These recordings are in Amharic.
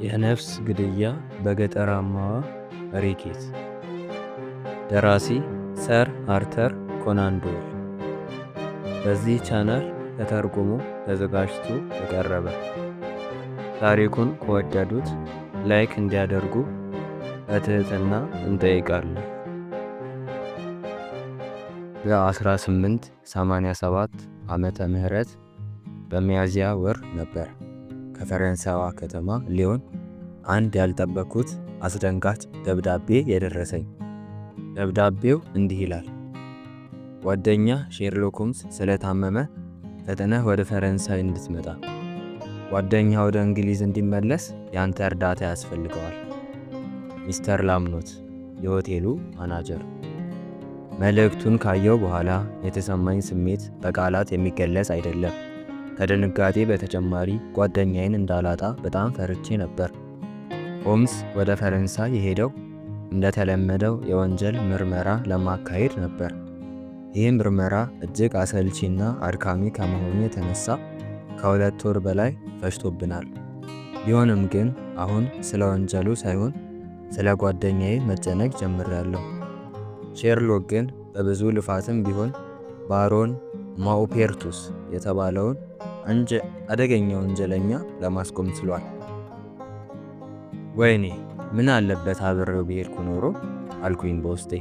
የነፍስ ግድያ በገጠራማዋ ሬጌት። ደራሲ ሰር አርተር ኮናን ዶይል። በዚህ ቻናል ተተርጉሞ ተዘጋጅቶ የቀረበ። ታሪኩን ከወደዱት ላይክ እንዲያደርጉ በትህትና እንጠይቃለን። በ1887 ዓመተ ምህረት በሚያዝያ ወር ነበር ከፈረንሳይዋ ከተማ ሊዮን አንድ ያልጠበኩት አስደንጋጭ ደብዳቤ የደረሰኝ። ደብዳቤው እንዲህ ይላል። ጓደኛ ሼርሎክ ሆምስ ስለታመመ ፈጥነህ ወደ ፈረንሳይ እንድትመጣ። ጓደኛ ወደ እንግሊዝ እንዲመለስ ያንተ እርዳታ ያስፈልገዋል። ሚስተር ላምኖት፣ የሆቴሉ ማናጀር። መልእክቱን ካየው በኋላ የተሰማኝ ስሜት በቃላት የሚገለጽ አይደለም። ከድንጋጤ በተጨማሪ ጓደኛዬን እንዳላጣ በጣም ፈርቼ ነበር። ሆምስ ወደ ፈረንሳይ የሄደው እንደተለመደው የወንጀል ምርመራ ለማካሄድ ነበር። ይህ ምርመራ እጅግ አሰልቺና አድካሚ ከመሆኑ የተነሳ ከ2 ወር በላይ ፈጅቶብናል። ቢሆንም ግን አሁን ስለ ወንጀሉ ሳይሆን ስለ ጓደኛዬ መጨነቅ ጀምሬያለሁ። ሼርሎክ ግን በብዙ ልፋትም ቢሆን ባሮን ማኡፔርቱስ የተባለውን አደገኛ ወንጀለኛ ለማስቆም ችሏል። ወይኔ ምን አለበት አብሬው ብሄድኩ ኖሮ አልኩኝ በውስጤ።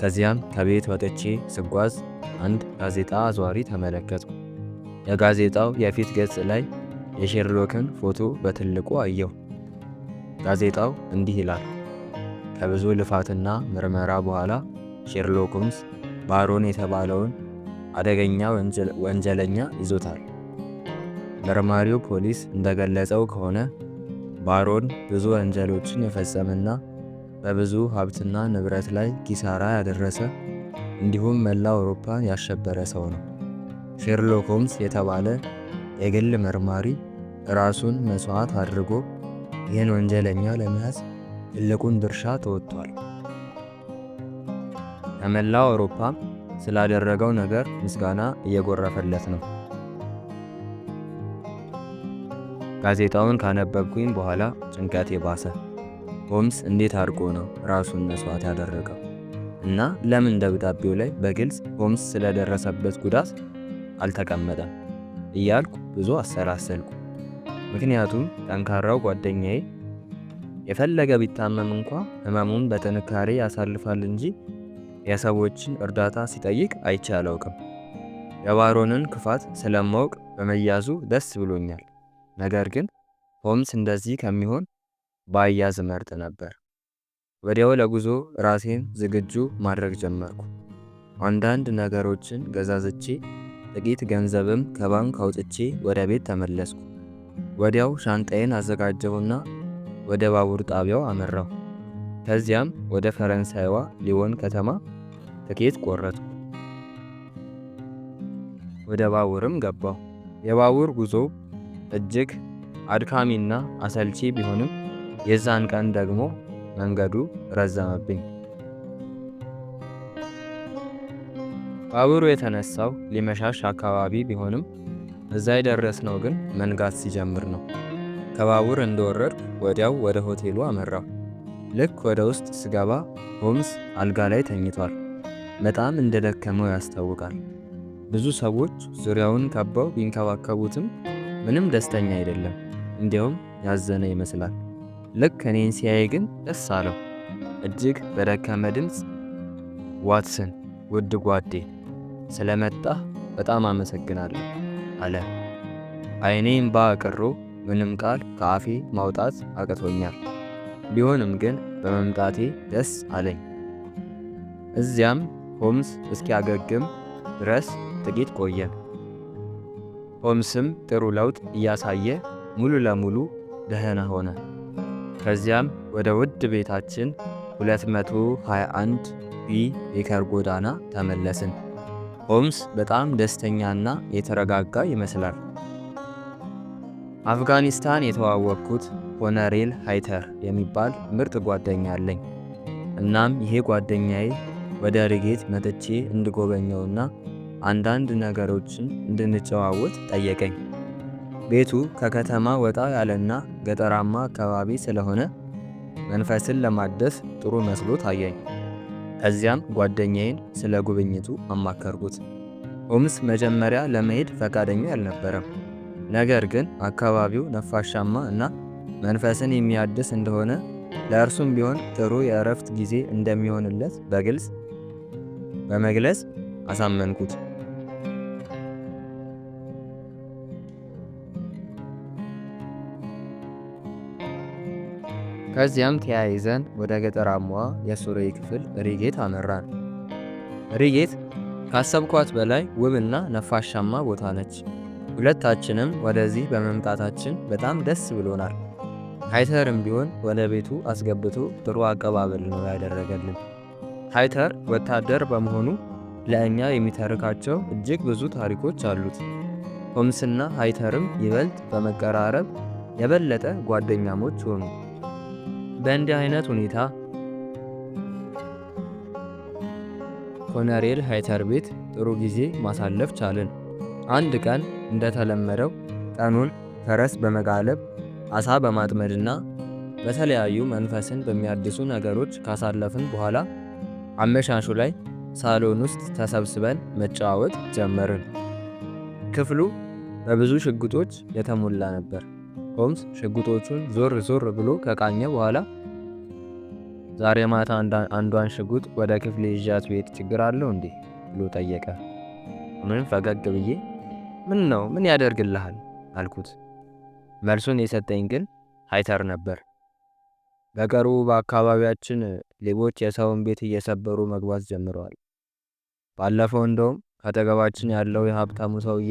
ከዚያም ከቤት ወጥቼ ስጓዝ አንድ ጋዜጣ አዟሪ ተመለከትኩ። የጋዜጣው የፊት ገጽ ላይ የሼርሎክን ፎቶ በትልቁ አየሁ። ጋዜጣው እንዲህ ይላል። ከብዙ ልፋትና ምርመራ በኋላ ሼርሎክ ሆምስ ባሮን የተባለውን አደገኛ ወንጀለኛ ይዞታል። መርማሪው ፖሊስ እንደገለጸው ከሆነ ባሮን ብዙ ወንጀሎችን የፈጸመና በብዙ ሀብትና ንብረት ላይ ኪሳራ ያደረሰ እንዲሁም መላ አውሮፓን ያሸበረ ሰው ነው። ሼርሎክ ሆምስ የተባለ የግል መርማሪ ራሱን መስዋዕት አድርጎ ይህን ወንጀለኛ ለመያዝ ትልቁን ድርሻ ተወጥቷል። ከመላው አውሮፓም ስላደረገው ነገር ምስጋና እየጎረፈለት ነው። ጋዜጣውን ካነበብኩኝ በኋላ ጭንቀቴ ባሰ። ሆምስ እንዴት አድርጎ ነው ራሱን መስዋዕት ያደረገው? እና ለምን ደብዳቤው ላይ በግልጽ ሆምስ ስለደረሰበት ጉዳት አልተቀመጠም እያልኩ ብዙ አሰላሰልኩ። ምክንያቱም ጠንካራው ጓደኛዬ የፈለገ ቢታመም እንኳ ህመሙን በጥንካሬ ያሳልፋል እንጂ የሰዎችን እርዳታ ሲጠይቅ አይቼ አላውቅም። የባሮንን ክፋት ስለማወቅ በመያዙ ደስ ብሎኛል። ነገር ግን ሆምስ እንደዚህ ከሚሆን ባያዝ መርጥ ነበር። ወዲያው ለጉዞ ራሴን ዝግጁ ማድረግ ጀመርኩ። አንዳንድ ነገሮችን ገዛዝቼ ጥቂት ገንዘብም ከባንክ አውጥቼ ወደ ቤት ተመለስኩ። ወዲያው ሻንጣዬን አዘጋጀሁና ወደ ባቡር ጣቢያው አመራሁ። ከዚያም ወደ ፈረንሳይዋ ሊዮን ከተማ ትኬት ቆረጥኩ። ወደ ባቡርም ገባሁ። የባቡር ጉዞ እጅግ አድካሚና አሰልቺ ቢሆንም የዛን ቀን ደግሞ መንገዱ ረዘመብኝ። ባቡሩ የተነሳው ሊመሻሽ አካባቢ ቢሆንም እዛ የደረስነው ግን መንጋት ሲጀምር ነው። ከባቡር እንደወረድኩ ወዲያው ወደ ሆቴሉ አመራሁ። ልክ ወደ ውስጥ ስገባ ሆምስ አልጋ ላይ ተኝቷል። በጣም እንደደከመው ያስታውቃል። ብዙ ሰዎች ዙሪያውን ከበው ቢንከባከቡትም ምንም ደስተኛ አይደለም። እንዲያውም ያዘነ ይመስላል። ልክ እኔን ሲያይ ግን ደስ አለው። እጅግ በደከመ ድምፅ ዋትሰን ውድ ጓዴ ስለመጣህ በጣም አመሰግናለሁ አለ። አይኔ እምባ አቅሮ ምንም ቃል ከአፌ ማውጣት አቅቶኛል። ቢሆንም ግን በመምጣቴ ደስ አለኝ። እዚያም ሆምስ እስኪያገግም ድረስ ጥቂት ቆየን። ሆምስም ጥሩ ለውጥ እያሳየ ሙሉ ለሙሉ ደህና ሆነ። ከዚያም ወደ ውድ ቤታችን 221 ቢ ቤከር ጎዳና ተመለስን። ሆምስ በጣም ደስተኛና የተረጋጋ ይመስላል። አፍጋኒስታን የተዋወቅኩት ኮነሬል ሃይተር የሚባል ምርጥ ጓደኛ አለኝ። እናም ይሄ ጓደኛዬ ወደ ሬጌት መጥቼ እንድጎበኘውና አንዳንድ ነገሮችን እንድንጨዋወት ጠየቀኝ። ቤቱ ከከተማ ወጣ ያለና ገጠራማ አካባቢ ስለሆነ መንፈስን ለማደስ ጥሩ መስሎ ታየኝ። ከዚያም ጓደኛዬን ስለ ጉብኝቱ አማከርኩት። ሆምስ መጀመሪያ ለመሄድ ፈቃደኛ አልነበረም። ነገር ግን አካባቢው ነፋሻማ እና መንፈስን የሚያድስ እንደሆነ ለእርሱም ቢሆን ጥሩ የእረፍት ጊዜ እንደሚሆንለት በመግለጽ አሳመንኩት። ከዚያም ተያይዘን ወደ ገጠራማዋ የሱሬ ክፍል ሪጌት አመራን። ሪጌት ካሰብኳት በላይ ውብና ነፋሻማ ቦታ ነች። ሁለታችንም ወደዚህ በመምጣታችን በጣም ደስ ብሎናል። ሃይተርም ቢሆን ወደ ቤቱ አስገብቶ ጥሩ አቀባበል ነው ያደረገልን። ሃይተር ወታደር በመሆኑ ለእኛ የሚተርካቸው እጅግ ብዙ ታሪኮች አሉት። ሆምስና ሃይተርም ይበልጥ በመቀራረብ የበለጠ ጓደኛሞች ሆኑ። በእንዲህ አይነት ሁኔታ ኮነሬል ሃይተር ቤት ጥሩ ጊዜ ማሳለፍ ቻልን። አንድ ቀን እንደተለመደው ቀኑን ፈረስ በመጋለብ አሳ በማጥመድና በተለያዩ መንፈስን በሚያድሱ ነገሮች ካሳለፍን በኋላ አመሻሹ ላይ ሳሎን ውስጥ ተሰብስበን መጨዋወት ጀመርን። ክፍሉ በብዙ ሽጉጦች የተሞላ ነበር። ሆምስ ሽጉጦቹን ዞር ብሎ ከቃኘ በኋላ ዛሬ ማታ አንዷን ሽጉጥ ወደ ክፍሌ ይዣት ቤት ችግር አለው እንዴ ብሎ ጠየቀ። ምን ፈገግ ብዬ ምን ያደርግልሃል አልኩት። መልሱን የሰጠኝ ግን ሃይተር ነበር። በቅርቡ በአካባቢያችን ሌቦች የሰውን ቤት እየሰበሩ መግባት ጀምረዋል። ባለፈው እንደውም ከአጠገባችን ያለው የሀብታሙ ሰውዬ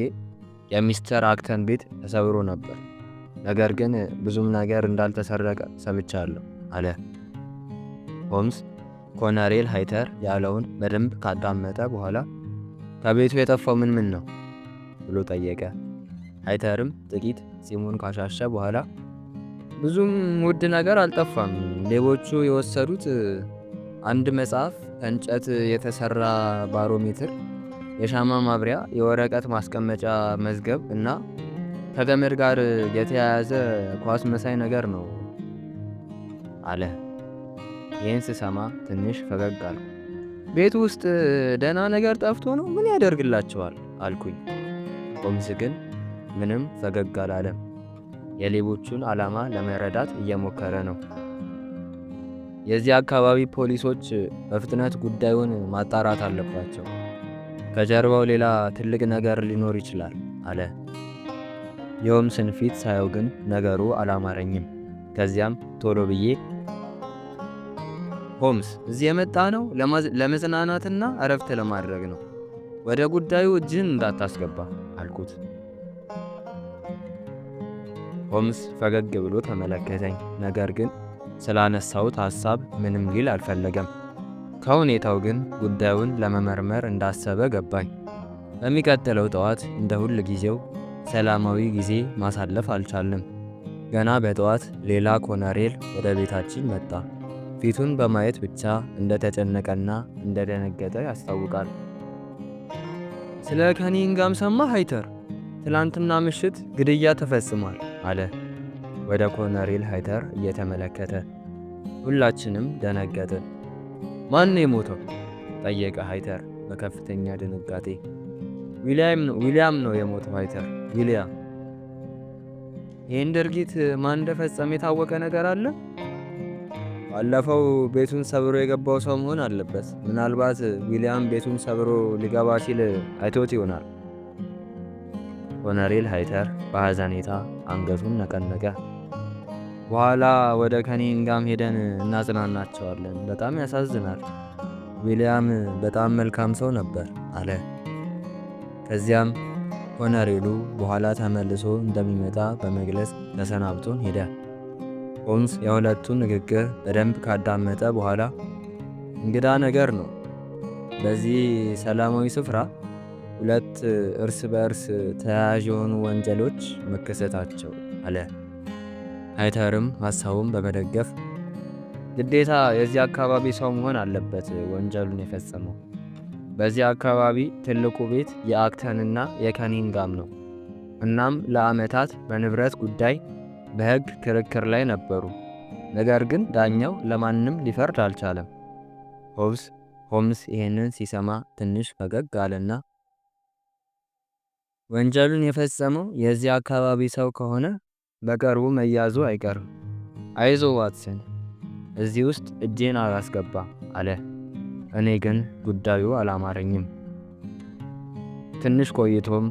የሚስተር አክተን ቤት ተሰብሮ ነበር። ነገር ግን ብዙም ነገር እንዳልተሰረቀ ሰምቻለሁ አለ። ሆምስ ኮነሬል ሃይተር ያለውን በደንብ ካዳመጠ በኋላ ከቤቱ የጠፋው ምን ነው ብሎ ጠየቀ። ሃይተርም ጥቂት ጺሙን ካሻሸ በኋላ ብዙም ውድ ነገር አልጠፋም። ሌቦቹ የወሰዱት አንድ መጽሐፍ፣ ከእንጨት የተሰራ ባሮሜትር፣ የሻማ ማብሪያ፣ የወረቀት ማስቀመጫ መዝገብ እና ከገመድ ጋር የተያያዘ ኳስ መሳይ ነገር ነው አለ። ይህን ስሰማ ትንሽ ፈገግ አልኩ። ቤቱ ውስጥ ደህና ነገር ጠፍቶ ነው? ምን ያደርግላቸዋል አልኩኝ። ሆምስ ግን ምንም ፈገግ አላለም። የሌቦቹን ዓላማ ለመረዳት እየሞከረ ነው። የዚህ አካባቢ ፖሊሶች በፍጥነት ጉዳዩን ማጣራት አለባቸው። ከጀርባው ሌላ ትልቅ ነገር ሊኖር ይችላል አለ። የሆምስን ፊት ሳየው ግን ነገሩ አላማረኝም። ከዚያም ቶሎ ብዬ ሆምስ እዚህ የመጣ ነው ለመዝናናትና እረፍት ለማድረግ ነው። ወደ ጉዳዩ እጅህን እንዳታስገባ አልኩት። ሆምስ ፈገግ ብሎ ተመለከተኝ። ነገር ግን ስላነሳሁት ሐሳብ ምንም ሊል አልፈለገም። ከሁኔታው ግን ጉዳዩን ለመመርመር እንዳሰበ ገባኝ። በሚቀጥለው ጠዋት እንደ ሁል ጊዜው ሰላማዊ ጊዜ ማሳለፍ አልቻልንም። ገና በጠዋት ሌላ ኮነሬል ወደ ቤታችን መጣ። ፊቱን በማየት ብቻ እንደተጨነቀና እንደደነገጠ ያስታውቃል። ስለ ከኒንጋም ሰማህ ሃይተር? ትላንትና ምሽት ግድያ ተፈጽሟል አለ ወደ ኮነሬል ሃይተር እየተመለከተ። ሁላችንም ደነገጥን። ማን ነው የሞተው? ጠየቀ ሃይተር በከፍተኛ ድንጋጤ። ዊሊያም ነው የሞተው ሃይተር፣ ዊሊያም። ይህን ድርጊት ማን እንደፈጸመ የታወቀ ነገር አለ? ባለፈው ቤቱን ሰብሮ የገባው ሰው መሆን አለበት። ምናልባት ዊሊያም ቤቱን ሰብሮ ሊገባ ሲል አይቶት ይሆናል። ኮነሬል ሃይተር በሐዘኔታ አንገቱን ነቀነቀ። በኋላ ወደ ከኒንጋም ሄደን እናጽናናቸዋለን። በጣም ያሳዝናል። ዊሊያም በጣም መልካም ሰው ነበር አለ። ከዚያም ኮነሬሉ በኋላ ተመልሶ እንደሚመጣ በመግለጽ ተሰናብቶን ሄደ። ሆምስ የሁለቱን ንግግር በደንብ ካዳመጠ በኋላ እንግዳ ነገር ነው በዚህ ሰላማዊ ስፍራ ሁለት እርስ በእርስ ተያያዥ የሆኑ ወንጀሎች መከሰታቸው አለ። ሃይተርም ሐሳቡን በመደገፍ ግዴታ የዚህ አካባቢ ሰው መሆን አለበት ወንጀሉን የፈጸመው። በዚህ አካባቢ ትልቁ ቤት የአክተንና የከኒንጋም ነው። እናም ለዓመታት በንብረት ጉዳይ በሕግ ክርክር ላይ ነበሩ። ነገር ግን ዳኛው ለማንም ሊፈርድ አልቻለም። ሆምስ ይህንን ሲሰማ ትንሽ ፈገግ አለና ወንጀሉን የፈጸመው የዚህ አካባቢ ሰው ከሆነ በቅርቡ መያዙ አይቀርም። አይዞ ዋትሰን፣ እዚህ ውስጥ እጄን አላስገባም አለ። እኔ ግን ጉዳዩ አላማረኝም። ትንሽ ቆይቶም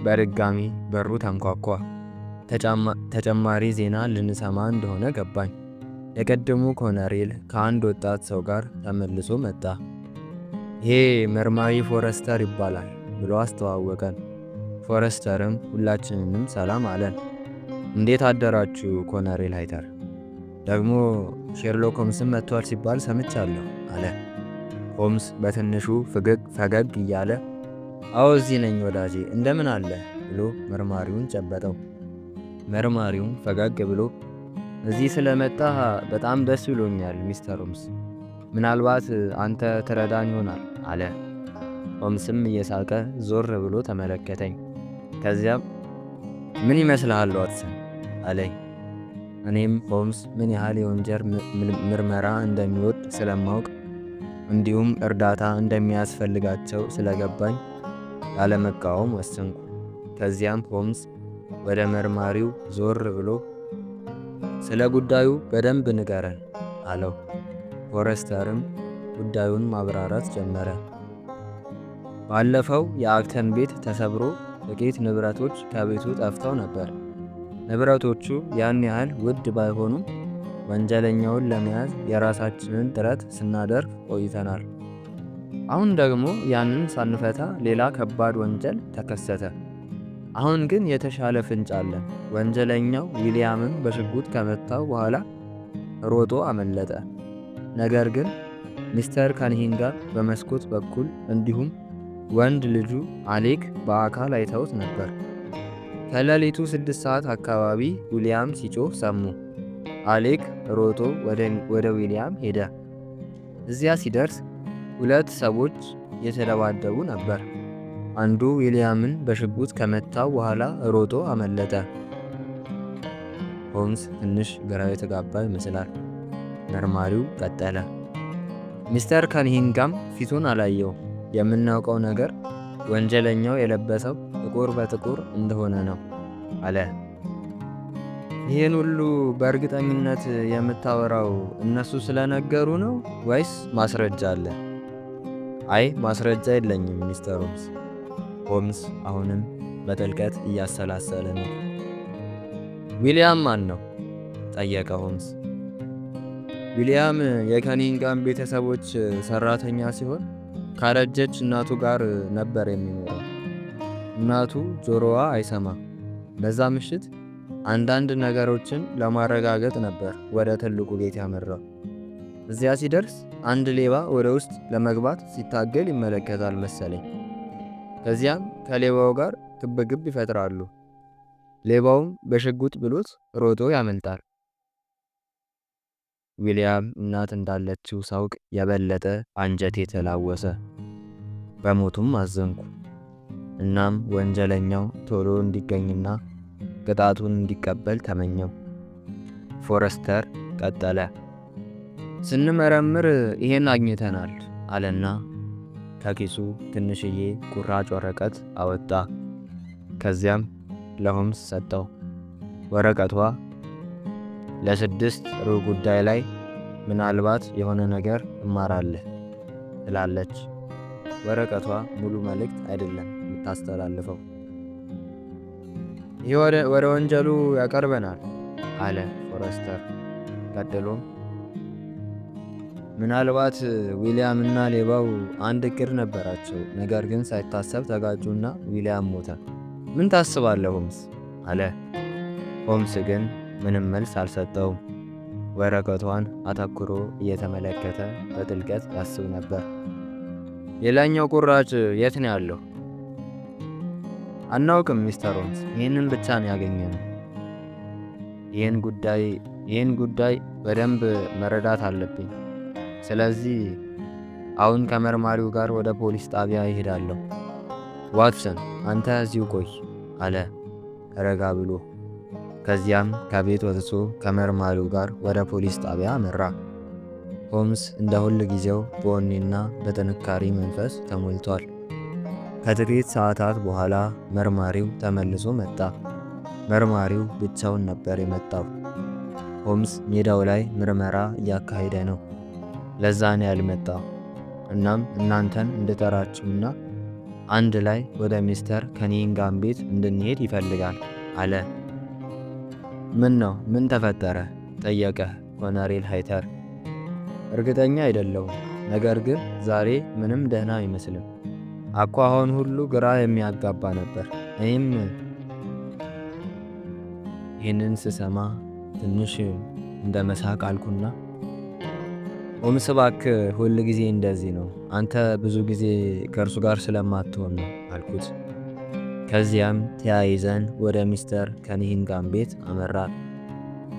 በድጋሚ በሩ ተንኳኳ። ተጨማሪ ዜና ልንሰማ እንደሆነ ገባኝ። የቀድሞ ኮሎኔል ከአንድ ወጣት ሰው ጋር ተመልሶ መጣ። ይሄ መርማሪ ፎረስተር ይባላል ብሎ አስተዋወቀን። ፎረስተርም ሁላችንንም ሰላም አለን። እንዴት አደራችሁ ኮሎኔል ሃይተር? ደግሞ ሼርሎክ ሆምስም መጥቷል ሲባል ሰምቻለሁ አለ። ሆምስ በትንሹ ፈገግ እያለ አዎ እዚህ ነኝ ወዳጄ፣ እንደምን አለ ብሎ መርማሪውን ጨበጠው። መርማሪውም ፈገግ ብሎ እዚህ ስለመጣ በጣም ደስ ብሎኛል ሚስተር ሆምስ፣ ምናልባት አንተ ትረዳን ይሆናል አለ። ሆምስም እየሳቀ ዞር ብሎ ተመለከተኝ። ከዚያም ምን ይመስልሃል ዋትሰን አለኝ። እኔም ሆምስ ምን ያህል የወንጀል ምርመራ እንደሚወድ ስለማውቅ እንዲሁም እርዳታ እንደሚያስፈልጋቸው ስለገባኝ ላለመቃወም ወሰንኩ። ከዚያም ሆምስ ወደ መርማሪው ዞር ብሎ ስለ ጉዳዩ በደንብ ንገረን አለው። ፎረስተርም ጉዳዩን ማብራራት ጀመረ። ባለፈው የአክተን ቤት ተሰብሮ ጥቂት ንብረቶች ከቤቱ ጠፍተው ነበር። ንብረቶቹ ያን ያህል ውድ ባይሆኑም ወንጀለኛውን ለመያዝ የራሳችንን ጥረት ስናደርግ ቆይተናል። አሁን ደግሞ ያንን ሳንፈታ ሌላ ከባድ ወንጀል ተከሰተ። አሁን ግን የተሻለ ፍንጭ አለን። ወንጀለኛው ዊሊያምን በሽጉጥ ከመታው በኋላ ሮጦ አመለጠ። ነገር ግን ሚስተር ካኒንጋም በመስኮት በኩል እንዲሁም ወንድ ልጁ አሌክ በአካል አይተውት ነበር። ከሌሊቱ 6 ሰዓት አካባቢ ዊሊያም ሲጮህ ሰሙ። አሌክ ሮጦ ወደ ዊሊያም ሄደ። እዚያ ሲደርስ 2 ሰዎች የተደባደቡ ነበር። አንዱ ዊሊያምን በሽጉጥ ከመታው በኋላ ሮጦ አመለጠ። ሆምስ ትንሽ ግራ የተጋባ ይመስላል። መርማሪው ቀጠለ። ሚስተር ካኒንጋም ፊቱን አላየው። የምናውቀው ነገር ወንጀለኛው የለበሰው ጥቁር በጥቁር እንደሆነ ነው አለ። ይህን ሁሉ በእርግጠኝነት የምታወራው እነሱ ስለነገሩ ነው ወይስ ማስረጃ አለ? አይ ማስረጃ የለኝም ሚስተር ሆምስ። ሆምስ አሁንም በጥልቀት እያሰላሰለ ነው። ዊሊያም ማን ነው? ጠየቀ ሆምስ። ዊሊያም የካኒንጋም ቤተሰቦች ሰራተኛ ሲሆን ካረጀች እናቱ ጋር ነበር የሚኖረው። እናቱ ጆሮዋ አይሰማም። በዛ ምሽት አንዳንድ ነገሮችን ለማረጋገጥ ነበር ወደ ትልቁ ቤት ያመራው። እዚያ ሲደርስ አንድ ሌባ ወደ ውስጥ ለመግባት ሲታገል ይመለከታል መሰለኝ። ከዚያም ከሌባው ጋር ግብግብ ይፈጥራሉ። ሌባውም በሽጉጥ ብሎት ሮጦ ያመልጣል። ዊሊያም እናት እንዳለችው ሳውቅ የበለጠ አንጀቴ ተላወሰ። በሞቱም አዘንኩ። እናም ወንጀለኛው ቶሎ እንዲገኝና ቅጣቱን እንዲቀበል ተመኘው። ፎረስተር ቀጠለ። ስንመረምር ይሄን አግኝተናል አለና ከኪሱ ትንሽዬ ቁራጭ ወረቀት አወጣ። ከዚያም ለሆምስ ሰጠው። ወረቀቷ ለ6 ሩብ ጉዳይ ላይ ምናልባት የሆነ ነገር እማራለህ ትላለች። ወረቀቷ ሙሉ መልእክት አይደለም የምታስተላልፈው። ይህ ወደ ወንጀሉ ያቀርበናል አለ ፎረስተር። ቀጥሎም ምናልባት ዊሊያም እና ሌባው አንድ እቅድ ነበራቸው፣ ነገር ግን ሳይታሰብ ተጋጩና ዊሊያም ሞተ። ምን ታስባለህ ሆምስ አለ። ሆምስ ግን ምንም መልስ አልሰጠውም። ወረቀቷን አተኩሮ እየተመለከተ በጥልቀት ያስብ ነበር። ሌላኛው ቁራጭ የት ነው ያለው? አናውቅም ሚስተር ሆምስ፣ ይህንን ብቻ ነው ያገኘነው። ይህን ጉዳይ በደንብ መረዳት አለብኝ። ስለዚህ አሁን ከመርማሪው ጋር ወደ ፖሊስ ጣቢያ ይሄዳለሁ። ዋትሰን አንተ እዚሁ ቆይ አለ። ረጋ ብሎ። ከዚያም ከቤት ወጥቶ ከመርማሪው ጋር ወደ ፖሊስ ጣቢያ አመራ። ሆምስ እንደ ሁል ጊዜው በወኔና በጥንካሬ መንፈስ ተሞልቷል። ከጥቂት ሰዓታት በኋላ መርማሪው ተመልሶ መጣ። መርማሪው ብቻውን ነበር የመጣው። ሆምስ ሜዳው ላይ ምርመራ እያካሄደ ነው። ለዛ ነው ያልመጣው። እናም እናንተን እንድጠራችሁና አንድ ላይ ወደ ሚስተር ከኒንጋም ቤት እንድንሄድ ይፈልጋል አለ። ምን ነው? ምን ተፈጠረ? ጠየቀ ኮሎኔል ሃይተር። እርግጠኛ አይደለሁም፣ ነገር ግን ዛሬ ምንም ደህና አይመስልም። አኳኋን ሁሉ ግራ የሚያጋባ ነበር። እኔም ይህንን ስሰማ ትንሽ እንደ መሳቅ አልኩና ሆምስ እባክህ ሁል ጊዜ እንደዚህ ነው፣ አንተ ብዙ ጊዜ ከእርሱ ጋር ስለማትሆን ነው አልኩት። ከዚያም ተያይዘን ወደ ሚስተር ከኒንጋም ቤት አመራን።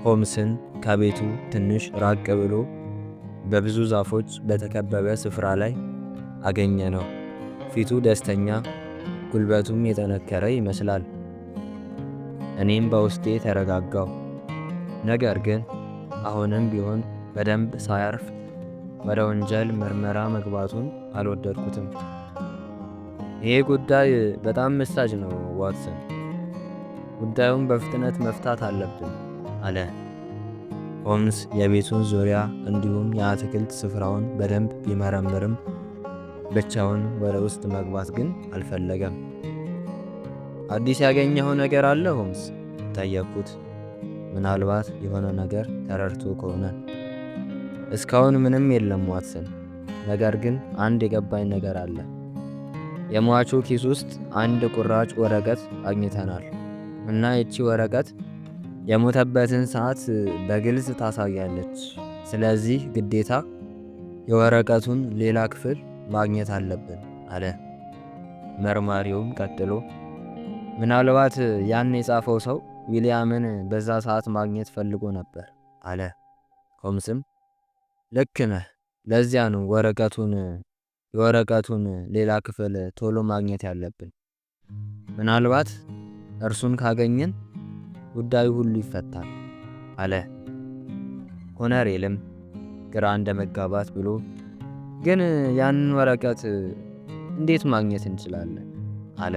ሆምስን ከቤቱ ትንሽ ራቅ ብሎ በብዙ ዛፎች በተከበበ ስፍራ ላይ አገኘ ነው። ፊቱ ደስተኛ፣ ጉልበቱም የጠነከረ ይመስላል። እኔም በውስጤ ተረጋጋው። ነገር ግን አሁንም ቢሆን በደንብ ሳያርፍ ወደ ወንጀል ምርመራ መግባቱን አልወደድኩትም። ይሄ ጉዳይ በጣም መሳጭ ነው ዋትሰን፣ ጉዳዩን በፍጥነት መፍታት አለብን አለ። ሆምስ የቤቱን ዙሪያ እንዲሁም የአትክልት ስፍራውን በደንብ ቢመረምርም ብቻውን ወደ ውስጥ መግባት ግን አልፈለገም። አዲስ ያገኘኸው ነገር አለ ሆምስ? ጠየቅኩት። ምናልባት የሆነ ነገር ተረድቶ ከሆነ። እስካሁን ምንም የለም ዋትሰን፣ ነገር ግን አንድ የገባኝ ነገር አለ። የሟቹ ኪስ ውስጥ አንድ ቁራጭ ወረቀት አግኝተናል እና ይቺ ወረቀት የሞተበትን ሰዓት በግልጽ ታሳያለች። ስለዚህ ግዴታ የወረቀቱን ሌላ ክፍል ማግኘት አለብን አለ። መርማሪውም ቀጥሎ ምናልባት ያን የጻፈው ሰው ዊሊያምን በዛ ሰዓት ማግኘት ፈልጎ ነበር አለ። ሆምስም ልክ ነህ፣ ለዚያ ነው የወረቀቱን ሌላ ክፍል ቶሎ ማግኘት ያለብን። ምናልባት እርሱን ካገኘን ጉዳዩ ሁሉ ይፈታል አለ። ኮሎኔልም ግራ እንደ መጋባት ብሎ ግን ያንን ወረቀት እንዴት ማግኘት እንችላለን አለ።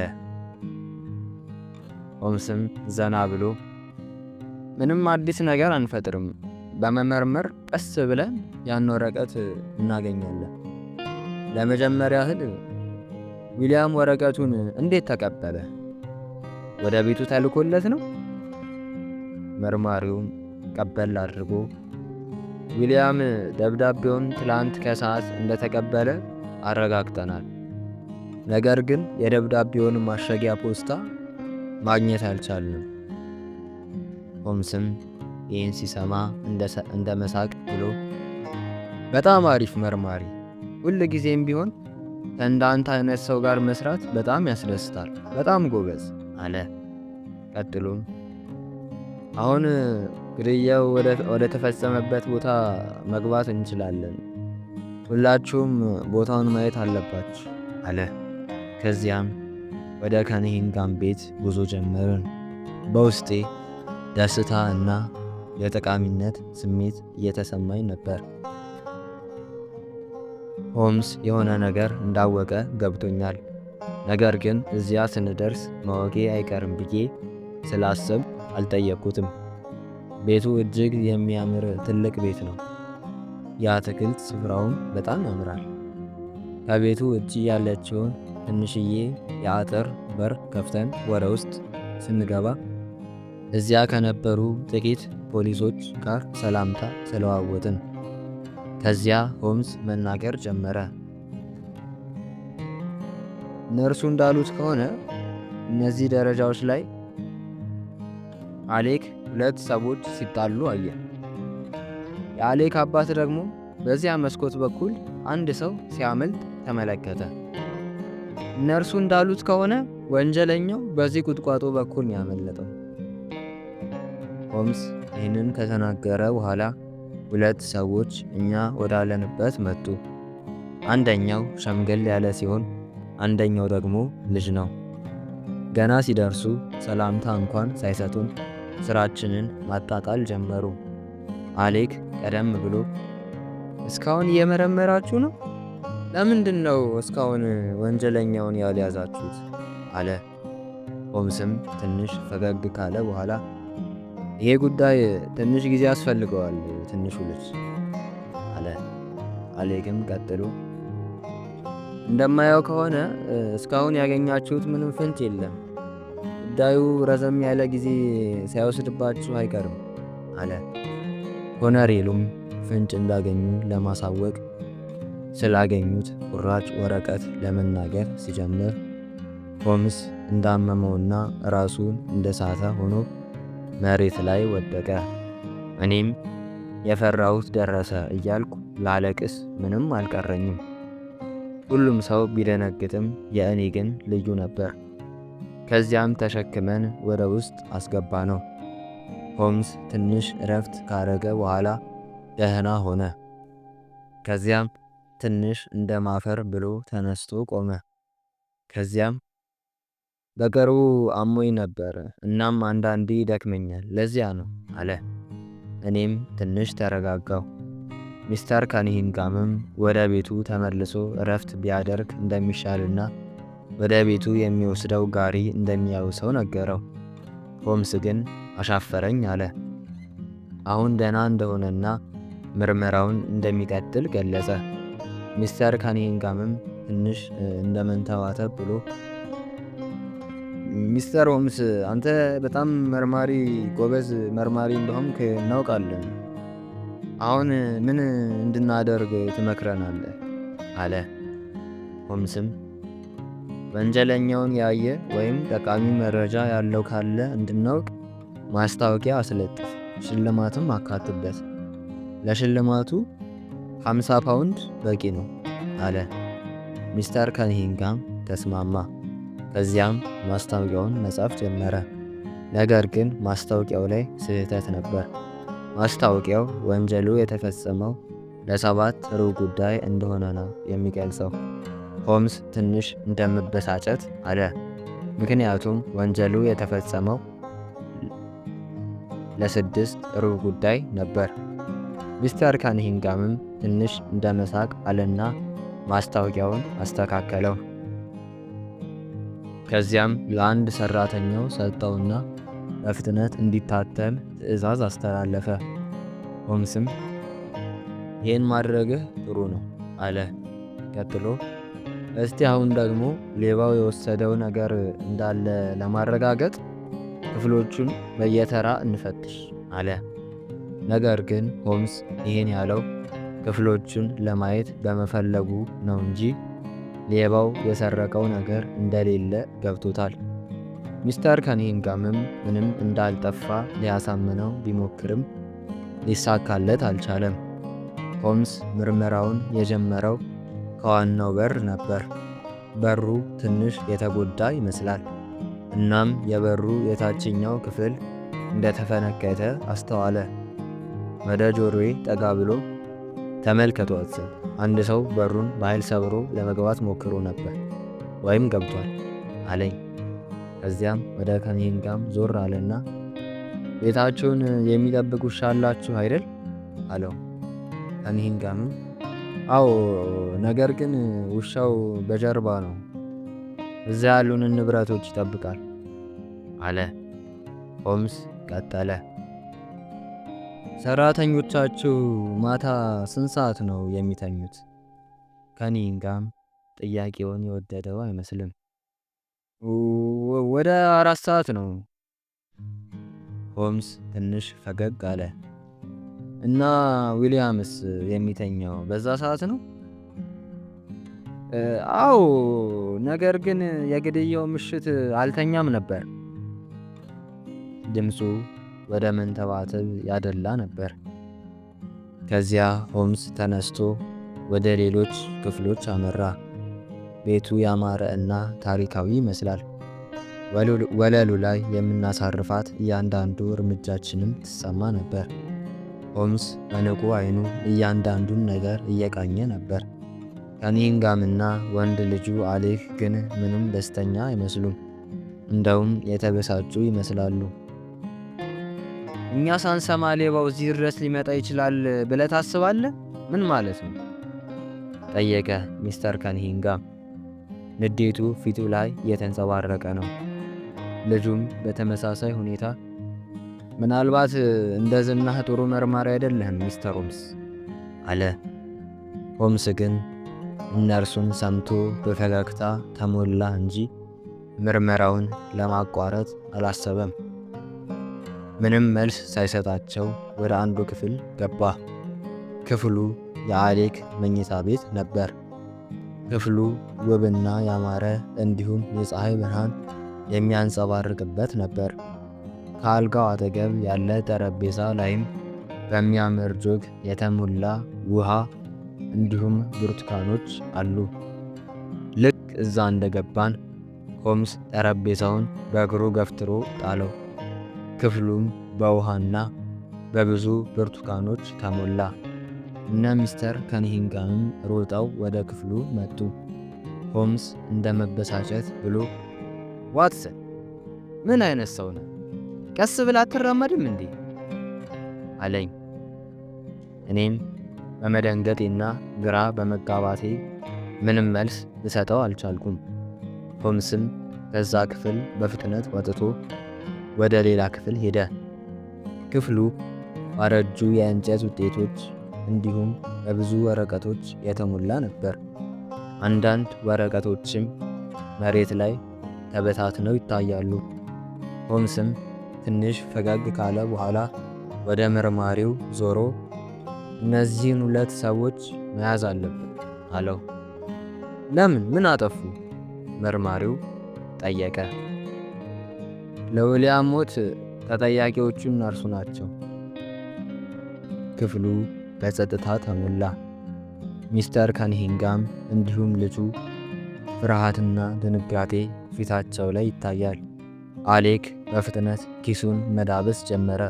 ሆምስም ዘና ብሎ ምንም አዲስ ነገር አንፈጥርም፣ በመመርመር ቀስ ብለን ያን ወረቀት እናገኛለን። ለመጀመሪያ ያህል ዊሊያም ወረቀቱን እንዴት ተቀበለ? ወደ ቤቱ ተልኮለት ነው? መርማሪውም ቀበል አድርጎ ዊሊያም ደብዳቤውን ትላንት ከሰዓት እንደተቀበለ አረጋግጠናል። ነገር ግን የደብዳቤውን ማሸጊያ ፖስታ ማግኘት አልቻልንም። ሆምስም ይህን ሲሰማ እንደ መሳቅ ብሎ በጣም አሪፍ መርማሪ፣ ሁል ጊዜም ቢሆን ከእንዳንተ አይነት ሰው ጋር መስራት በጣም ያስደስታል፣ በጣም ጎበዝ አለ። ቀጥሎም አሁን ግድያው ወደ ተፈጸመበት ቦታ መግባት እንችላለን። ሁላችሁም ቦታውን ማየት አለባችሁ አለ። ከዚያም ወደ ከኒንጋም ቤት ጉዞ ጀመርን። በውስጤ ደስታ እና የጠቃሚነት ስሜት እየተሰማኝ ነበር። ሆምስ የሆነ ነገር እንዳወቀ ገብቶኛል። ነገር ግን እዚያ ስንደርስ ማወቄ አይቀርም ብዬ ስላሰብ አልጠየቅኩትም። ቤቱ እጅግ የሚያምር ትልቅ ቤት ነው። የአትክልት ስፍራውም በጣም ያምራል። ከቤቱ ውጭ ያለችውን ትንሽዬ የአጥር በር ከፍተን ወደ ውስጥ ስንገባ እዚያ ከነበሩ ጥቂት ፖሊሶች ጋር ሰላምታ ተለዋወጥን። ከዚያ ሆምስ መናገር ጀመረ። እነርሱ እንዳሉት ከሆነ እነዚህ ደረጃዎች ላይ አሌክ ሁለት ሰዎች ሲጣሉ አየ። የአሌክ አባት ደግሞ በዚያ መስኮት በኩል አንድ ሰው ሲያመልጥ ተመለከተ። እነርሱ እንዳሉት ከሆነ ወንጀለኛው በዚህ ቁጥቋጦ በኩል ነው ያመለጠው። ሆምስ ይህንን ከተናገረ በኋላ ሁለት ሰዎች እኛ ወዳለንበት መጡ። አንደኛው ሸምገል ያለ ሲሆን አንደኛው ደግሞ ልጅ ነው። ገና ሲደርሱ ሰላምታ እንኳን ሳይሰጡን ስራችንን ማጣጣል ጀመሩ። አሌክ ቀደም ብሎ እስካሁን እየመረመራችሁ ነው? ለምንድን ነው እስካሁን ወንጀለኛውን ያልያዛችሁት? አለ። ሆምስም ትንሽ ፈገግ ካለ በኋላ ይሄ ጉዳይ ትንሽ ጊዜ ያስፈልገዋል ትንሹ ልጅ አለ። አሌክም ቀጥሎ እንደማየው ከሆነ እስካሁን ያገኛችሁት ምንም ፍንጭ የለም። ጉዳዩ ረዘም ያለ ጊዜ ሳይወስድባችሁ አይቀርም አለ። ኮነሬሉም ፍንጭ እንዳገኙ ለማሳወቅ ስላገኙት ቁራጭ ወረቀት ለመናገር ሲጀምር ሆምስ እንዳመመውና ራሱን እንደሳተ ሆኖ መሬት ላይ ወደቀ። እኔም የፈራሁት ደረሰ እያልኩ ላለቅስ ምንም አልቀረኝም። ሁሉም ሰው ቢደነግጥም የእኔ ግን ልዩ ነበር። ከዚያም ተሸክመን ወደ ውስጥ አስገባ ነው። ሆምስ ትንሽ እረፍት ካረገ በኋላ ደህና ሆነ። ከዚያም ትንሽ እንደማፈር ብሎ ተነስቶ ቆመ። ከዚያም በቅርቡ አሞኝ ነበር፣ እናም አንዳንዴ ይደክመኛል፣ ለዚያ ነው አለ። እኔም ትንሽ ተረጋጋሁ። ሚስተር ካኒንጋምም ወደ ቤቱ ተመልሶ እረፍት ቢያደርግ እንደሚሻልና ወደ ቤቱ የሚወስደው ጋሪ እንደሚያውሰው ነገረው። ሆምስ ግን አሻፈረኝ አለ። አሁን ደህና እንደሆነና ምርመራውን እንደሚቀጥል ገለጸ። ሚስተር ካኒንጋምም ትንሽ እንደመንተዋተብ ብሎ ሚስተር ሆምስ አንተ በጣም ጎበዝ መርማሪ እንደሆንክ እናውቃለን። አሁን ምን እንድናደርግ ትመክረናለህ? አለ። ሆምስም ወንጀለኛውን ያየ ወይም ጠቃሚ መረጃ ያለው ካለ እንድናውቅ ማስታወቂያ አስለጥፍ፣ ሽልማትም አካትበት። ለሽልማቱ 50 ፓውንድ በቂ ነው አለ። ሚስተር ካኒንጋም ተስማማ። ከዚያም ማስታወቂያውን መጻፍ ጀመረ። ነገር ግን ማስታወቂያው ላይ ስህተት ነበር። ማስታወቂያው ወንጀሉ የተፈጸመው ለ7 ሩብ ጉዳይ እንደሆነ ነው የሚገልጸው። ሆምስ ትንሽ እንደመበሳጨት አለ፣ ምክንያቱም ወንጀሉ የተፈጸመው ለ6 ሩብ ጉዳይ ነበር። ሚስተር ካኒንጋምም ትንሽ እንደመሳቅ አለና ማስታወቂያውን አስተካከለው። ከዚያም ለአንድ ሰራተኛው ሰጠውና በፍጥነት እንዲታተም ትዕዛዝ አስተላለፈ። ሆምስም ይህን ማድረግህ ጥሩ ነው አለ። ቀጥሎ እስቲ አሁን ደግሞ ሌባው የወሰደው ነገር እንዳለ ለማረጋገጥ ክፍሎቹን በየተራ እንፈትሽ አለ። ነገር ግን ሆምስ ይህን ያለው ክፍሎቹን ለማየት በመፈለጉ ነው እንጂ ሌባው የሰረቀው ነገር እንደሌለ ገብቶታል። ሚስተር ካኒንጋምም ምንም እንዳልጠፋ ሊያሳምነው ቢሞክርም ሊሳካለት አልቻለም። ሆምስ ምርመራውን የጀመረው ከዋናው በር ነበር። በሩ ትንሽ የተጎዳ ይመስላል። እናም የበሩ የታችኛው ክፍል እንደተፈነከተ አስተዋለ። ወደ ጆሮዬ ጠጋ ብሎ ተመልከቱ ዋትሰን፣ አንድ ሰው በሩን በኃይል ሰብሮ ለመግባት ሞክሮ ነበር ወይም ገብቷል አለኝ። ከዚያም ወደ ካኒንጋም ዞር አለና ቤታችሁን የሚጠብቅ ውሻ አላችሁ አይደል? አለው። ካኒንጋምም አዎ፣ ነገር ግን ውሻው በጀርባ ነው፣ እዚያ ያሉንን ንብረቶች ይጠብቃል አለ። ሆምስ ቀጠለ። ሰራተኞቻችሁ ማታ ስንት ሰዓት ነው የሚተኙት? ካኒንጋም ጥያቄውን የወደደው አይመስልም። ወደ 4 ሰዓት ነው። ሆምስ ትንሽ ፈገግ አለ። እና ዊሊያምስ የሚተኛው በዛ ሰዓት ነው? አዎ፣ ነገር ግን የግድያው ምሽት አልተኛም ነበር። ድምፁ ወደ መንተባተብ ያደላ ነበር። ከዚያ ሆምስ ተነስቶ ወደ ሌሎች ክፍሎች አመራ። ቤቱ ያማረ እና ታሪካዊ ይመስላል። ወለሉ ላይ የምናሳርፋት እያንዳንዱ እርምጃችንም ትሰማ ነበር። ሆምስ በንቁ አይኑ እያንዳንዱን ነገር እየቃኘ ነበር። ካኒንጋምና ወንድ ልጁ አሌክ ግን ምንም ደስተኛ አይመስሉም። እንደውም የተበሳጩ ይመስላሉ። እኛ ሳንሰማ ሌባው እዚህ ድረስ ሊመጣ ይችላል ብለህ ታስባለህ? ምን ማለት ነው? ጠየቀ ሚስተር ከንሂንጋም። ንዴቱ ፊቱ ላይ የተንጸባረቀ ነው። ልጁም በተመሳሳይ ሁኔታ ምናልባት እንደ ዝናህ ጥሩ መርማሪ አይደለህም ሚስተር ሆምስ አለ። ሆምስ ግን እነርሱን ሰምቶ በፈገግታ ተሞላ እንጂ ምርመራውን ለማቋረጥ አላሰበም። ምንም መልስ ሳይሰጣቸው ወደ አንዱ ክፍል ገባ። ክፍሉ የአሌክ መኝታ ቤት ነበር። ክፍሉ ውብና ያማረ እንዲሁም የፀሐይ ብርሃን የሚያንጸባርቅበት ነበር። ከአልጋው አጠገብ ያለ ጠረጴዛ ላይም በሚያምር ጆግ የተሞላ ውሃ እንዲሁም ብርቱካኖች አሉ። ልክ እዛ እንደገባን ሆምስ ጠረጴዛውን በእግሩ ገፍትሮ ጣለው። ክፍሉም በውሃና በብዙ ብርቱካኖች ተሞላ። እነ ሚስተር ከንሂንጋምም ሮጠው ወደ ክፍሉ መጡ። ሆምስ እንደ መበሳጨት ብሎ ዋትሰን፣ ምን አይነት ሰው ነህ? ቀስ ብላ አትራመድም እንዴ? አለኝ። እኔም በመደንገጤና ግራ በመጋባቴ ምንም መልስ ልሰጠው አልቻልኩም። ሆምስም ከዛ ክፍል በፍጥነት ወጥቶ ወደ ሌላ ክፍል ሄደ። ክፍሉ ባረጁ የእንጨት ውጤቶች እንዲሁም በብዙ ወረቀቶች የተሞላ ነበር። አንዳንድ ወረቀቶችም መሬት ላይ ተበታትነው ይታያሉ። ሆምስም ትንሽ ፈገግ ካለ በኋላ ወደ መርማሪው ዞሮ እነዚህን 2 ሰዎች መያዝ አለብን አለው። ለምን? ምን አጠፉ? መርማሪው ጠየቀ። ለዊልያም ሞት ተጠያቂዎቹ እነርሱ ናቸው። ክፍሉ በጸጥታ ተሞላ። ሚስተር ከንሂንጋም እንዲሁም ልጁ ፍርሃትና ድንጋጤ ፊታቸው ላይ ይታያል። አሌክ በፍጥነት ኪሱን መዳበስ ጀመረ።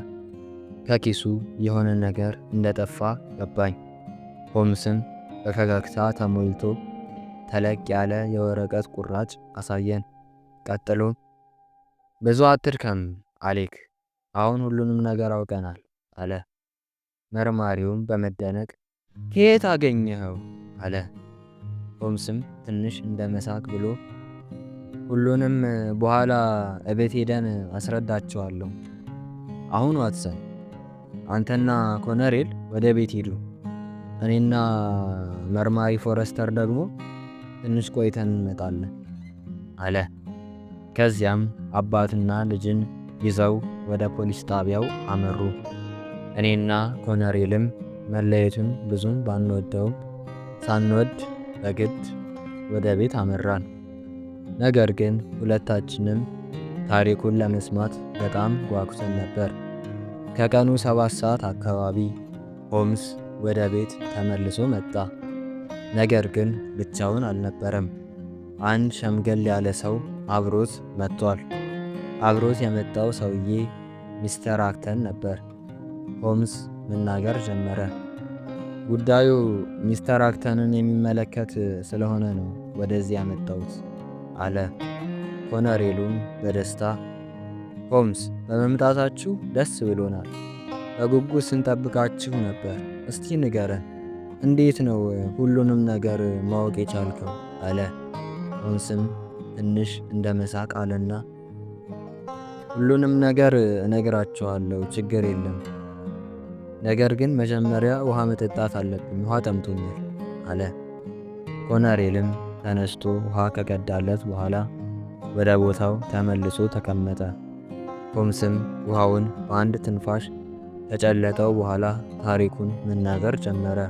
ከኪሱ የሆነ ነገር እንደጠፋ ገባኝ። ሆምስም በፈገግታ ተሞልቶ ተለቅ ያለ የወረቀት ቁራጭ አሳየን። ቀጥሎም ብዙ አትድከም አሌክ፣ አሁን ሁሉንም ነገር አውቀናል አለ። መርማሪውም በመደነቅ ከየት አገኘኸው? አለ። ሆምስም ትንሽ እንደ መሳቅ ብሎ ሁሉንም በኋላ እቤት ሄደን አስረዳቸዋለሁ። አሁን ዋትሰን፣ አንተና ኮነሬል ወደ ቤት ሂዱ። እኔና መርማሪ ፎረስተር ደግሞ ትንሽ ቆይተን እንመጣለን አለ። ከዚያም አባትና ልጅን ይዘው ወደ ፖሊስ ጣቢያው አመሩ። እኔና ኮነሬልም መለየቱን ብዙም ባንወደውም ሳንወድ በግድ ወደ ቤት አመራን። ነገር ግን ሁለታችንም ታሪኩን ለመስማት በጣም ጓጉተን ነበር። ከቀኑ 7 ሰዓት አካባቢ ሆምስ ወደ ቤት ተመልሶ መጣ። ነገር ግን ብቻውን አልነበረም። አንድ ሸምገል ያለ ሰው አብሮት መጥቷል። አብሮት የመጣው ሰውዬ ሚስተር አክተን ነበር። ሆምስ መናገር ጀመረ። ጉዳዩ ሚስተር አክተንን የሚመለከት ስለሆነ ነው ወደዚህ ያመጣሁት አለ። ኮነሬሉም በደስታ ሆምስ፣ በመምጣታችሁ ደስ ብሎናል። በጉጉት ስንጠብቃችሁ ነበር። እስቲ ንገረን፣ እንዴት ነው ሁሉንም ነገር ማወቅ የቻልከው? አለ። ሆምስም ትንሽ እንደ መሳቅ አለና ሁሉንም ነገር እነግራቸዋለሁ፣ ችግር የለም። ነገር ግን መጀመሪያ ውሃ መጠጣት አለብኝ፣ ውሃ ጠምቶኛል አለ። ኮነሬልም ተነስቶ ውሃ ከቀዳለት በኋላ ወደ ቦታው ተመልሶ ተቀመጠ። ሆምስም ውሃውን በአንድ ትንፋሽ ከጨለጠው በኋላ ታሪኩን መናገር ጀመረ።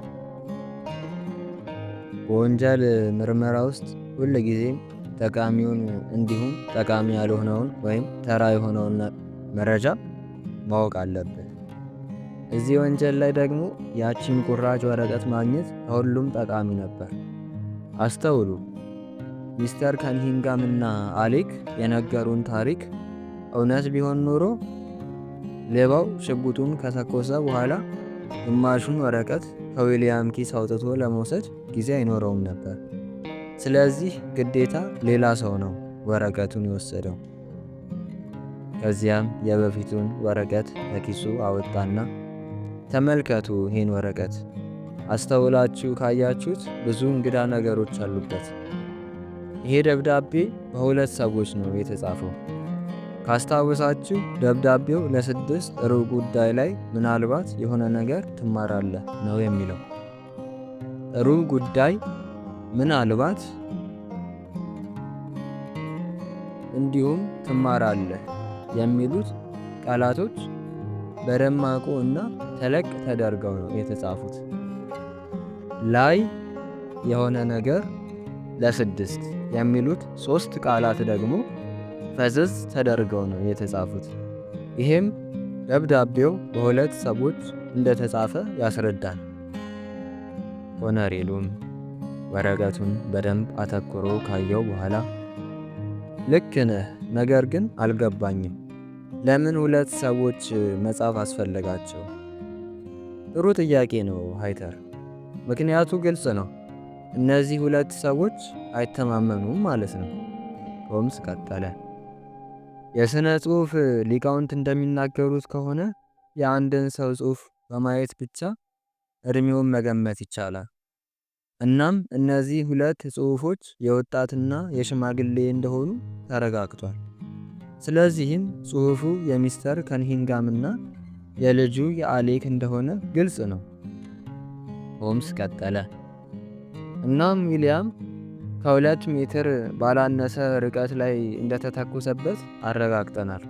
በወንጀል ምርመራ ውስጥ ሁል ጊዜም ጠቃሚውን እንዲሁም ጠቃሚ ያልሆነውን ወይም ተራ የሆነውን መረጃ ማወቅ አለብን። እዚህ ወንጀል ላይ ደግሞ ያቺን ቁራጭ ወረቀት ማግኘት ከሁሉም ጠቃሚ ነበር። አስተውሉ፣ ሚስተር ከንሂንጋም እና አሌክ የነገሩን ታሪክ እውነት ቢሆን ኖሮ ሌባው ሽጉጡን ከተኮሰ በኋላ ግማሹን ወረቀት ከዊልያም ኪስ አውጥቶ ለመውሰድ ጊዜ አይኖረውም ነበር። ስለዚህ ግዴታ ሌላ ሰው ነው ወረቀቱን የወሰደው። ከዚያም የበፊቱን ወረቀት ከኪሱ አወጣና ተመልከቱ ይህን ወረቀት አስተውላችሁ ካያችሁት ብዙ እንግዳ ነገሮች አሉበት። ይሄ ደብዳቤ በሁለት ሰዎች ነው የተጻፈው። ካስታወሳችሁ ደብዳቤው ለ6 ርዕሰ ጉዳይ ላይ ምናልባት የሆነ ነገር ትማራለህ ነው የሚለው። ርዕሰ ጉዳይ፣ ምናልባት እንዲሁም ትማራለህ የሚሉት ቃላቶች በደማቁ እና ተለቅ ተደርገው ነው የተጻፉት። ላይ የሆነ ነገር ለ6 የሚሉት 3 ቃላት ደግሞ ፈዘዝ ተደርገው ነው የተጻፉት። ይሄም ደብዳቤው በሁለት ሰዎች እንደተጻፈ ያስረዳል። ኮሎኔሉም ወረቀቱን በደንብ አተኩሮ ካየው በኋላ ልክ ነህ፣ ነገር ግን አልገባኝም። ለምን ሁለት ሰዎች መጻፍ አስፈለጋቸው? ጥሩ ጥያቄ ነው ሃይተር። ምክንያቱ ግልጽ ነው። እነዚህ ሁለት ሰዎች አይተማመኑም ማለት ነው። ሆምስ ቀጠለ። የሥነ ጽሑፍ ሊቃውንት እንደሚናገሩት ከሆነ የአንድን ሰው ጽሑፍ በማየት ብቻ ዕድሜውን መገመት ይቻላል። እናም እነዚህ ሁለት ጽሑፎች የወጣትና የሽማግሌ እንደሆኑ ተረጋግጧል። ስለዚህም ጽሑፉ የሚስተር ከኒንግሃምና የልጁ የአሌክ እንደሆነ ግልጽ ነው። ሆምስ ቀጠለ። እናም ዊሊያም ከ2 ሜትር ባላነሰ ርቀት ላይ እንደተተኮሰበት አረጋግጠናል።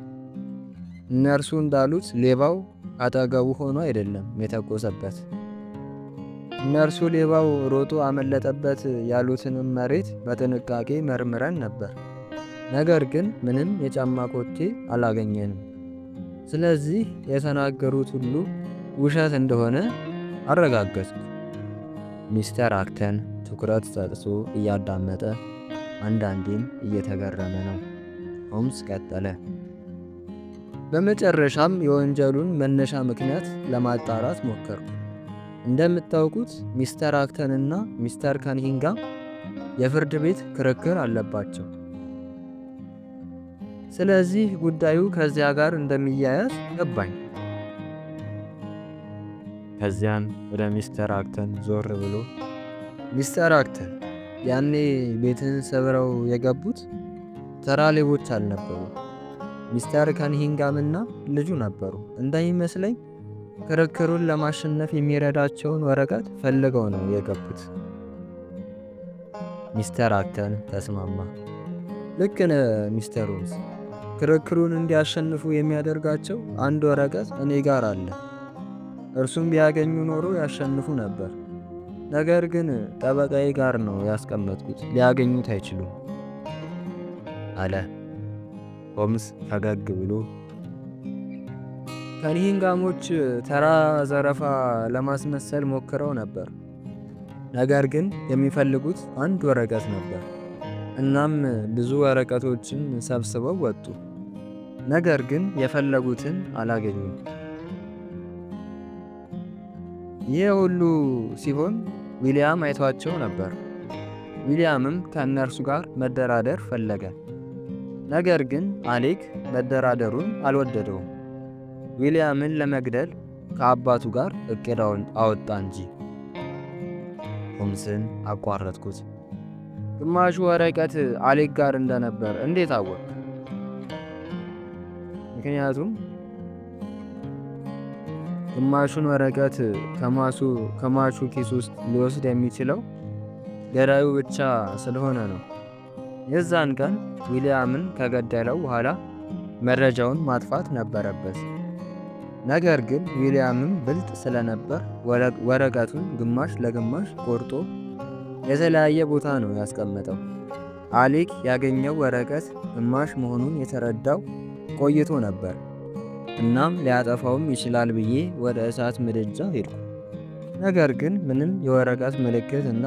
እነርሱ እንዳሉት ሌባው አጠገቡ ሆኖ አይደለም የተኮሰበት። እነርሱ ሌባው ሮጦ አመለጠበት ያሉትንም መሬት በጥንቃቄ መርምረን ነበር። ነገር ግን ምንም የጫማ ኮቴ አላገኘንም። ስለዚህ የተናገሩት ሁሉ ውሸት እንደሆነ አረጋገጥኩ። ሚስተር አክተን ትኩረት ሰጥቶ እያዳመጠ አንዳንዴም እየተገረመ ነው። ሆምስ ቀጠለ። በመጨረሻም የወንጀሉን መነሻ ምክንያት ለማጣራት ሞከርኩ። እንደምታውቁት ሚስተር አክተን እና ሚስተር ከኒንግሃም የፍርድ ቤት ክርክር አለባቸው። ስለዚህ ጉዳዩ ከዚያ ጋር እንደሚያያዝ ገባኝ። ከዚያም ወደ ሚስተር አክተን ዞር ብሎ ሚስተር አክተን፣ ያኔ ቤትን ሰብረው የገቡት ተራ ሌቦች አልነበሩ። ሚስተር ከኒንግሃምና ልጁ ነበሩ። እንደሚመስለኝ ክርክሩን ለማሸነፍ የሚረዳቸውን ወረቀት ፈልገው ነው የገቡት። ሚስተር አክተን ተስማማ። ልክ ነህ ሚስተር ሆምስ። ክርክሩን እንዲያሸንፉ የሚያደርጋቸው አንድ ወረቀት እኔ ጋር አለ። እርሱም ቢያገኙ ኖሮ ያሸንፉ ነበር። ነገር ግን ጠበቃዬ ጋር ነው ያስቀመጥኩት፣ ሊያገኙት አይችሉም አለ። ሆምስ ፈገግ ብሎ ከኒንግሃሞች ተራ ዘረፋ ለማስመሰል ሞክረው ነበር። ነገር ግን የሚፈልጉት አንድ ወረቀት ነበር። እናም ብዙ ወረቀቶችን ሰብስበው ወጡ። ነገር ግን የፈለጉትን አላገኙም። ይህ ሁሉ ሲሆን ዊሊያም አይቷቸው ነበር። ዊሊያምም ከእነርሱ ጋር መደራደር ፈለገ። ነገር ግን አሌክ መደራደሩን አልወደደውም። ዊሊያምን ለመግደል ከአባቱ ጋር እቅድ አወጣ እንጂ። ሆምስን አቋረጥኩት። ግማሹ ወረቀት አሌክ ጋር እንደነበር እንዴት አወቅ? ምክንያቱም ግማሹን ወረቀት ከሟቹ ኪስ ውስጥ ሊወስድ የሚችለው ገዳዩ ብቻ ስለሆነ ነው። የዛን ቀን ዊሊያምን ከገደለው በኋላ መረጃውን ማጥፋት ነበረበት። ነገር ግን ዊሊያምም ብልጥ ስለነበር ወረቀቱን ግማሽ ለግማሽ ቆርጦ የተለያየ ቦታ ነው ያስቀመጠው። አሌክ ያገኘው ወረቀት ግማሽ መሆኑን የተረዳው ቆይቶ ነበር። እናም ሊያጠፋውም ይችላል ብዬ ወደ እሳት ምድጃ ሄድኩ። ነገር ግን ምንም የወረቀት ምልክት እና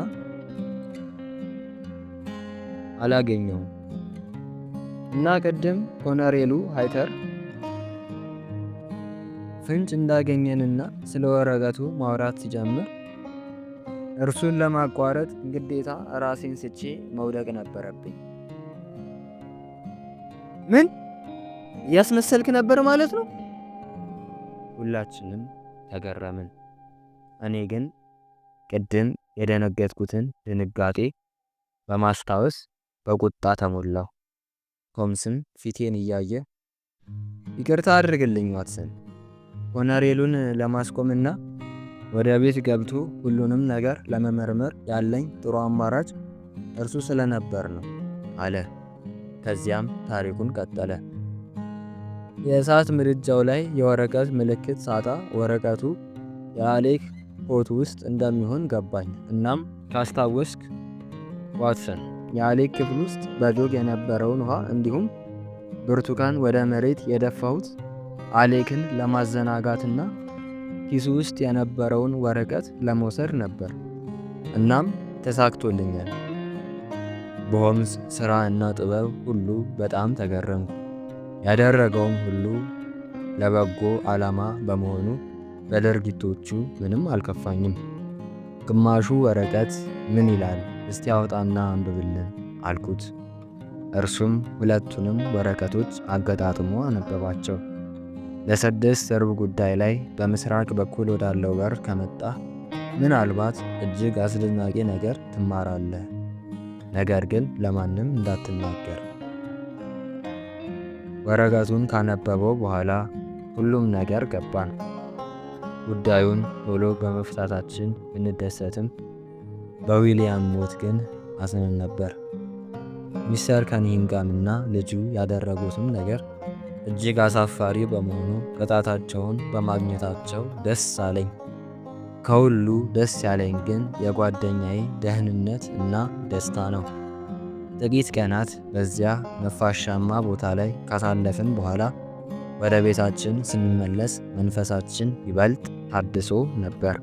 አላገኘውም። እና ቅድም ኮሎኔሉ ሃይተር ፍንጭ እንዳገኘንና ስለ ወረቀቱ ማውራት ሲጀምር እርሱን ለማቋረጥ ግዴታ ራሴን ስቼ መውደቅ ነበረብኝ። ምን? እያስመሰልክ ነበር ማለት ነው? ሁላችንም ተገረምን። እኔ ግን ቅድም የደነገጥኩትን ድንጋጤ በማስታወስ በቁጣ ተሞላሁ። ሆምስም ፊቴን እያየ ይቅርታ አድርግልኝ ዋትሰን፣ ኮነሬሉን ለማስቆምና ወደ ቤት ገብቶ ሁሉንም ነገር ለመመርመር ያለኝ ጥሩ አማራጭ እርሱ ስለነበር ነው አለ። ከዚያም ታሪኩን ቀጠለ። የእሳት ምድጃው ላይ የወረቀት ምልክት ሳጣ ወረቀቱ የአሌክ ኮት ውስጥ እንደሚሆን ገባኝ። እናም ካስታወስክ ዋትሰን፣ የአሌክ ክፍል ውስጥ በጆግ የነበረውን ውሃ እንዲሁም ብርቱካን ወደ መሬት የደፋሁት አሌክን ለማዘናጋትና ኪሱ ውስጥ የነበረውን ወረቀት ለመውሰድ ነበር። እናም ተሳክቶልኛል። በሆምስ ስራ እና ጥበብ ሁሉ በጣም ተገረምኩ። ያደረገውም ሁሉ ለበጎ ዓላማ በመሆኑ በድርጊቶቹ ምንም አልከፋኝም። ግማሹ ወረቀት ምን ይላል እስቲ አውጣና አንብብልን አልኩት። እርሱም ሁለቱንም ወረቀቶች አገጣጥሞ አነበባቸው። ለስድስት ርብ ጉዳይ ላይ በምስራቅ በኩል ወዳለው በር ከመጣ ምናልባት እጅግ አስደናቂ ነገር ትማራለህ፣ ነገር ግን ለማንም እንዳትናገር። ወረቀቱን ካነበበው በኋላ ሁሉም ነገር ገባን። ጉዳዩን ቶሎ በመፍታታችን ብንደሰትም በዊሊያም ሞት ግን አዝነን ነበር። ሚስተር ከኒንጋም እና ልጁ ያደረጉትም ነገር እጅግ አሳፋሪ በመሆኑ ቅጣታቸውን በማግኘታቸው ደስ አለኝ። ከሁሉ ደስ ያለኝ ግን የጓደኛዬ ደህንነት እና ደስታ ነው። ጥቂት ቀናት በዚያ ነፋሻማ ቦታ ላይ ካሳለፍን በኋላ ወደ ቤታችን ስንመለስ መንፈሳችን ይበልጥ ታድሶ ነበር።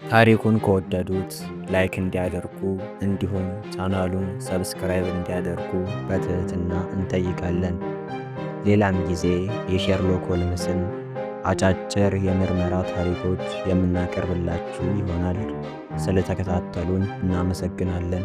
ታሪኩን ከወደዱት ላይክ እንዲያደርጉ እንዲሁም ቻናሉን ሰብስክራይብ እንዲያደርጉ በትህትና እንጠይቃለን። ሌላም ጊዜ የሼርሎክ ሆልምስን አጫጭር የምርመራ ታሪኮች የምናቀርብላችሁ ይሆናል። ስለተከታተሉን እናመሰግናለን።